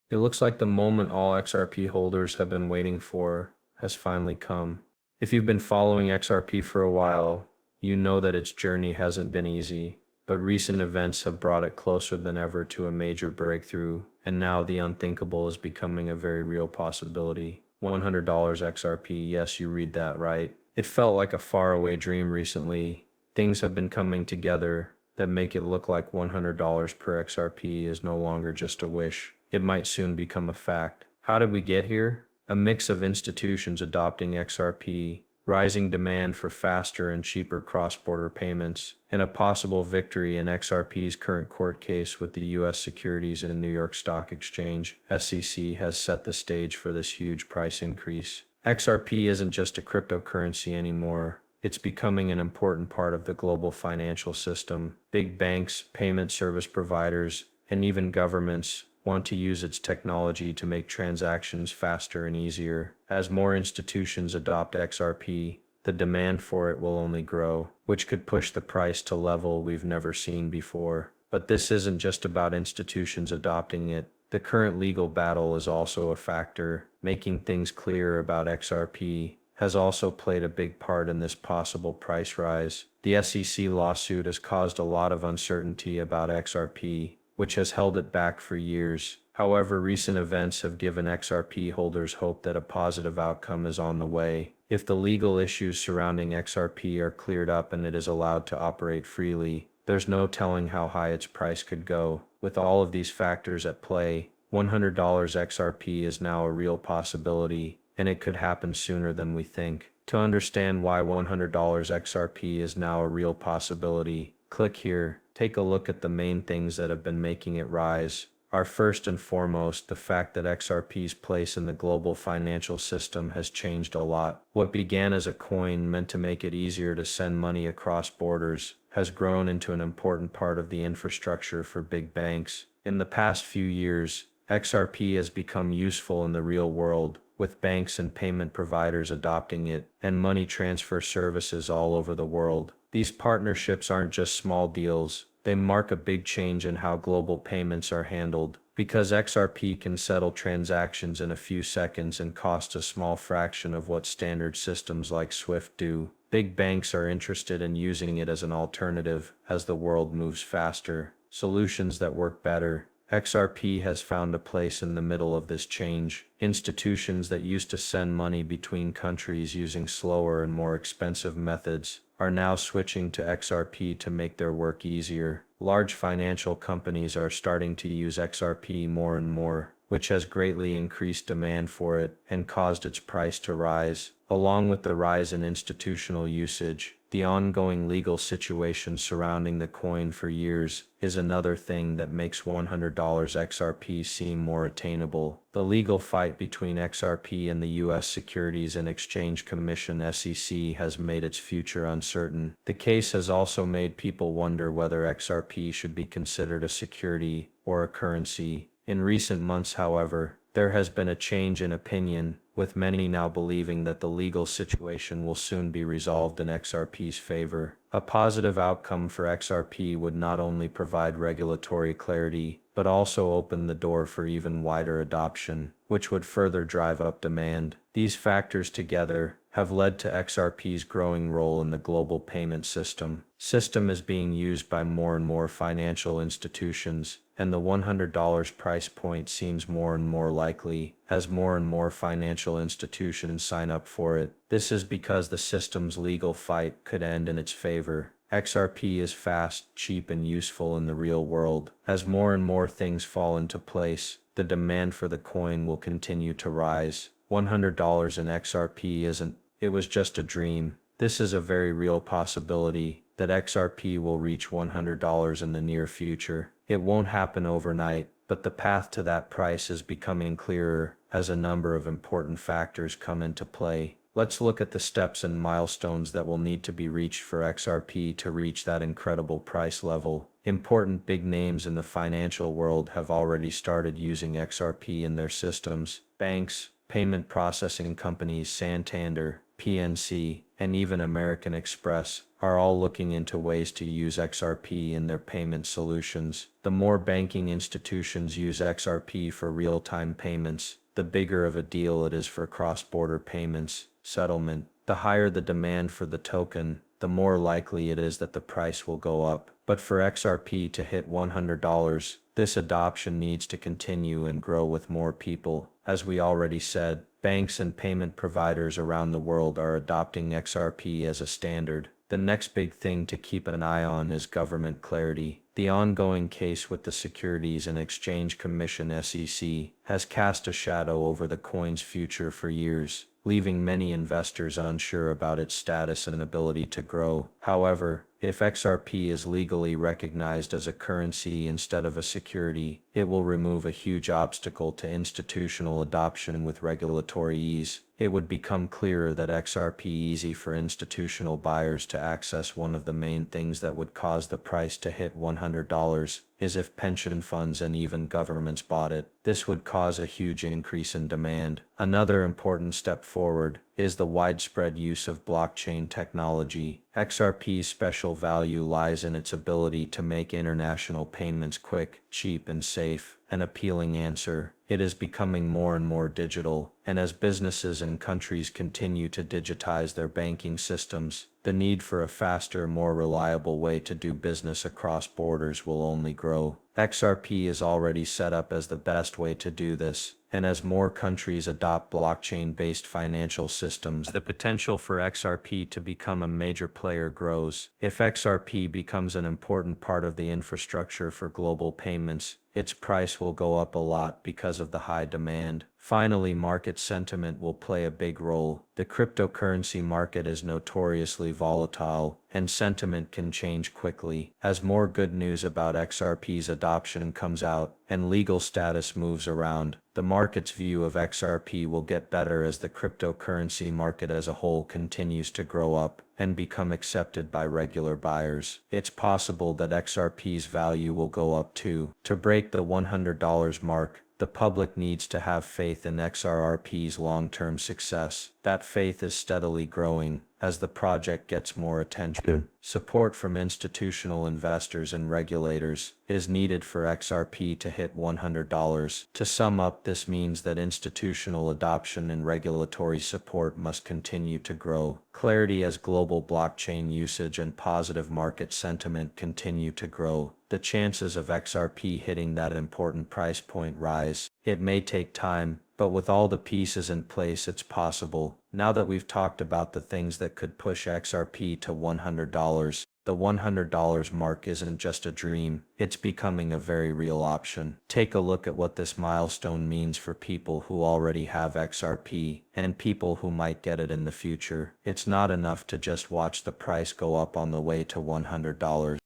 It looks like the moment all XRP holders have been waiting for has finally come. If you've been following XRP for a while, you know that its journey hasn't been easy, but recent events have brought it closer than ever to a major breakthrough, and now the unthinkable is becoming a very real possibility. $100 XRP, yes, you read that right. It felt like a faraway dream recently. Things have been coming together that make it look like $100 per XRP is no longer just a wish. It might soon become a fact. How did we get here? A mix of institutions adopting XRP, rising demand for faster and cheaper cross-border payments, and a possible victory in XRP's current court case with the U.S. Securities and New York Stock Exchange, SEC, has set the stage for this huge price increase. XRP isn't just a cryptocurrency anymore. It's becoming an important part of the global financial system. Big banks, payment service providers, and even governments want to use its technology to make transactions faster and easier. As more institutions adopt XRP, the demand for it will only grow, which could push the price to a level we've never seen before. But this isn't just about institutions adopting it. The current legal battle is also a factor. Making things clear about XRP has also played a big part in this possible price rise. The SEC lawsuit has caused a lot of uncertainty about XRP, which has held it back for years. However, recent events have given XRP holders hope that a positive outcome is on the way. If the legal issues surrounding XRP are cleared up and it is allowed to operate freely, there's no telling how high its price could go. With all of these factors at play, $100 XRP is now a real possibility, and it could happen sooner than we think. To understand why $100 XRP is now a real possibility, click here. Take a look at the main things that have been making it rise. Are first and foremost the fact that XRP's place in the global financial system has changed a lot. What began as a coin meant to make it easier to send money across borders has grown into an important part of the infrastructure for big banks. In the past few years, XRP has become useful in the real world, with banks and payment providers adopting it, and money transfer services all over the world. These partnerships aren't just small deals, they mark a big change in how global payments are handled. Because XRP can settle transactions in a few seconds and cost a small fraction of what standard systems like SWIFT do, big banks are interested in using it as an alternative as the world moves faster. Solutions that work better. XRP has found a place in the middle of this change. Institutions that used to send money between countries using slower and more expensive methods are now switching to XRP to make their work easier. Large financial companies are starting to use XRP more and more, which has greatly increased demand for it and caused its price to rise. Along with the rise in institutional usage, the ongoing legal situation surrounding the coin for years is another thing that makes $100 XRP seem more attainable. The legal fight between XRP and the U.S. Securities and Exchange Commission (SEC) has made its future uncertain. The case has also made people wonder whether XRP should be considered a security or a currency. In recent months, however, there has been a change in opinion, with many now believing that the legal situation will soon be resolved in XRP's favor. A positive outcome for XRP would not only provide regulatory clarity, but also open the door for even wider adoption, which would further drive up demand. These factors together have led to XRP's growing role in the global payment system. System is being used by more and more financial institutions, and the $100 price point seems more and more likely as more and more financial institutions sign up for it. This is because the system's legal fight could end in its favor. XRP is fast, cheap, and useful in the real world. As more and more things fall into place, the demand for the coin will continue to rise. $100 in XRP isn't, it was just a dream. This is a very real possibility that XRP will reach $100 in the near future. It won't happen overnight, but the path to that price is becoming clearer as a number of important factors come into play. Let's look at the steps and milestones that will need to be reached for XRP to reach that incredible price level. Important big names in the financial world have already started using XRP in their systems. Banks, payment processing companies Santander, PNC, and even American Express are all looking into ways to use XRP in their payment solutions. The more banking institutions use XRP for real-time payments, the bigger of a deal it is for cross-border payments settlement. The higher the demand for the token, the more likely it is that the price will go up. But for XRP to hit $100, this adoption needs to continue and grow with more people. As we already said, banks and payment providers around the world are adopting XRP as a standard. The next big thing to keep an eye on is government clarity. The ongoing case with the Securities and Exchange Commission (SEC) has cast a shadow over the coin's future for years, leaving many investors unsure about its status and ability to grow. However, if XRP is legally recognized as a currency instead of a security, it will remove a huge obstacle to institutional adoption with regulatory ease. It would become clearer that XRP easy for institutional buyers to access. One of the main things that would cause the price to hit $100 is if pension funds and even governments bought it. This would cause a huge increase in demand. Another important step forward is the widespread use of blockchain technology. XRP's special value lies in its ability to make international payments quick, cheap, and safe. An appealing answer. It is becoming more and more digital, and as businesses and countries continue to digitize their banking systems, the need for a faster, more reliable way to do business across borders will only grow. XRP is already set up as the best way to do this, and as more countries adopt blockchain-based financial systems, the potential for XRP to become a major player grows. If XRP becomes an important part of the infrastructure for global payments, its price will go up a lot because of the high demand. Finally, market sentiment will play a big role. The cryptocurrency market is notoriously volatile, and sentiment can change quickly. As more good news about XRP's adoption comes out, and legal status moves around, the market's view of XRP will get better as the cryptocurrency market as a whole continues to grow up and become accepted by regular buyers. It's possible that XRP's value will go up too. To break the $100 mark, the public needs to have faith in XRP's long-term success. That faith is steadily growing as the project gets more attention. Support from institutional investors and regulators is needed for XRP to hit $100. To sum up, this means that institutional adoption and regulatory support must continue to grow. Clarity as global blockchain usage and positive market sentiment continue to grow, the chances of XRP hitting that important price point rise. It may take time, but with all the pieces in place, it's possible. Now that we've talked about the things that could push XRP to $100, the $100 mark isn't just a dream, it's becoming a very real option. Take a look at what this milestone means for people who already have XRP, and people who might get it in the future. It's not enough to just watch the price go up on the way to $100.